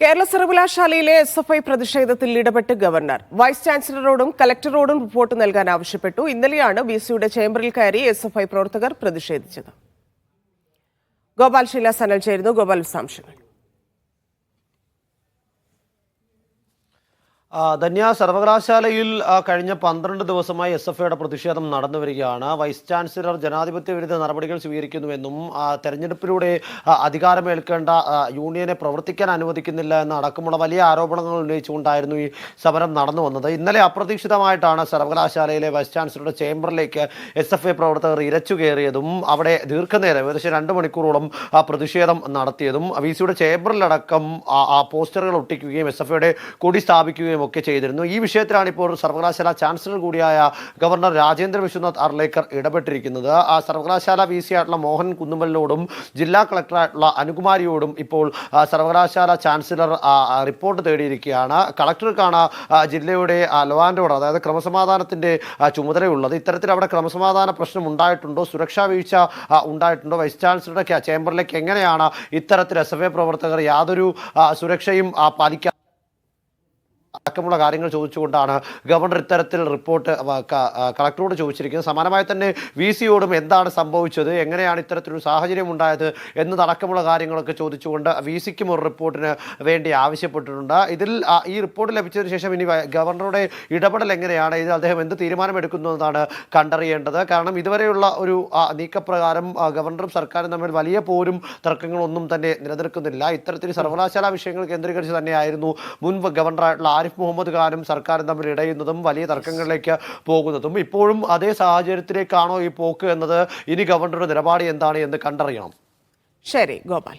കേരള സർവകലാശാലയിലെ SFI പ്രതിഷേധത്തിൽ ഇടപെട്ട് ഗവർണർ വൈസ് ചാൻസലറോടും കലക്ടറോടും റിപ്പോർട്ട് നൽകാൻ ആവശ്യപ്പെട്ടു. ഇന്നലെയാണ് VC-യുടെ ചേംബറിൽ കയറി SFI പ്രവർത്തകർ പ്രതിഷേധിച്ചത്. ഗോപാൽ ശീല സനൽ ചേരുന്നു. ഗോപാൽ, വിശദാംശങ്ങൾ. ധന്യ, സർവകലാശാലയിൽ കഴിഞ്ഞ 12 ദിവസമായി SFIയുടെ പ്രതിഷേധം നടന്നു വരികയാണ്. വൈസ് ചാൻസലർ ജനാധിപത്യ വിരുദ്ധ നടപടികൾ സ്വീകരിക്കുന്നുവെന്നും തെരഞ്ഞെടുപ്പിലൂടെ അധികാരമേൽക്കേണ്ട യൂണിയനെ പ്രവർത്തിക്കാൻ അനുവദിക്കുന്നില്ല എന്ന അടക്കമുള്ള വലിയ ആരോപണങ്ങൾ ഉന്നയിച്ചുകൊണ്ടായിരുന്നു ഈ സമരം നടന്നു വന്നത്. ഇന്നലെ അപ്രതീക്ഷിതമായിട്ടാണ് സർവകലാശാലയിലെ വൈസ് ചാൻസലറുടെ ചേംബറിലേക്ക് SFI പ്രവർത്തകർ ഇരച്ചു കയറിയതും അവിടെ ദീർഘനേരം ഏകദേശം 2 മണിക്കൂറോളം പ്രതിഷേധം നടത്തിയതും VC-യുടെ ചേംബറിലടക്കം പോസ്റ്ററുകൾ ഒട്ടിക്കുകയും SFIയുടെ കൊടി സ്ഥാപിക്കുകയും ഒക്കെ ചെയ്തിരുന്നു. ഈ വിഷയത്തിലാണ് ഇപ്പോൾ സർവകലാശാല ചാൻസലർ കൂടിയായ ഗവർണർ രാജേന്ദ്ര വിശ്വനാഥ് അർലേക്കർ ഇടപെട്ടിരിക്കുന്നത്. സർവകലാശാല VC ആയിട്ടുള്ള മോഹൻ കുന്നുമലിനോടും ജില്ലാ കളക്ടറായിട്ടുള്ള അനുകുമാരിയോടും ഇപ്പോൾ സർവകലാശാല ചാൻസലർ റിപ്പോർട്ട് തേടിയിരിക്കുകയാണ്. കളക്ടർക്കാണ് ജില്ലയുടെ ലോ ആൻഡ് ഓർഡർ, അതായത് ക്രമസമാധാനത്തിന്റെ ചുമതലയുള്ളത്. ഇത്തരത്തിൽ അവിടെ ക്രമസമാധാന പ്രശ്നം ഉണ്ടായിട്ടുണ്ടോ, സുരക്ഷാ വീഴ്ച ഉണ്ടായിട്ടുണ്ടോ, വൈസ് ചാൻസലറുടെ ചേംബറിലേക്ക് എങ്ങനെയാണ് ഇത്തരത്തിൽ SFI പ്രവർത്തകർ യാതൊരു സുരക്ഷയും പാലിക്കാൻ അടക്കമുള്ള കാര്യങ്ങൾ ചോദിച്ചുകൊണ്ടാണ് ഗവർണർ ഇത്തരത്തിൽ റിപ്പോർട്ട് കളക്ടറോട് ചോദിച്ചിരിക്കുന്നത്. സമാനമായി തന്നെ VC-യോടും എന്താണ് സംഭവിച്ചത്, എങ്ങനെയാണ് ഇത്തരത്തിലൊരു സാഹചര്യം ഉണ്ടായത് എന്നതടക്കമുള്ള കാര്യങ്ങളൊക്കെ ചോദിച്ചുകൊണ്ട് VC-ക്കും ഒരു റിപ്പോർട്ടിന് വേണ്ടി ആവശ്യപ്പെട്ടിട്ടുണ്ട്. ഇതിൽ ഈ റിപ്പോർട്ട് ലഭിച്ചതിന് ശേഷം ഇനി ഗവർണറുടെ ഇടപെടൽ എങ്ങനെയാണ്, ഇതിൽ അദ്ദേഹം എന്ത് തീരുമാനമെടുക്കുന്നു എന്നതാണ് കണ്ടറിയേണ്ടത്. കാരണം ഇതുവരെയുള്ള ഒരു നീക്കപ്രകാരം ഗവർണറും സർക്കാരും തമ്മിൽ വലിയ പോരും തർക്കങ്ങളൊന്നും തന്നെ നിലനിൽക്കുന്നില്ല. ഇത്തരത്തിൽ സർവകലാശാല വിഷയങ്ങൾ കേന്ദ്രീകരിച്ച് തന്നെയായിരുന്നു മുൻ ഗവർണറായിട്ടുള്ള ആരിഫ് മുഹമ്മദ് ഖാനും സർക്കാരും തമ്മിൽ ഇടയുന്നതും വലിയ തർക്കങ്ങളിലേക്ക് പോകുന്നതും. ഇപ്പോഴും അതേ സാഹചര്യത്തിലേക്കാണോ ഈ പോക്ക് എന്നത് ഇനി ഗവർണറുടെ നിലപാട് എന്താണ് എന്ന് കണ്ടറിയണം. ശരി ഗോപാൽ.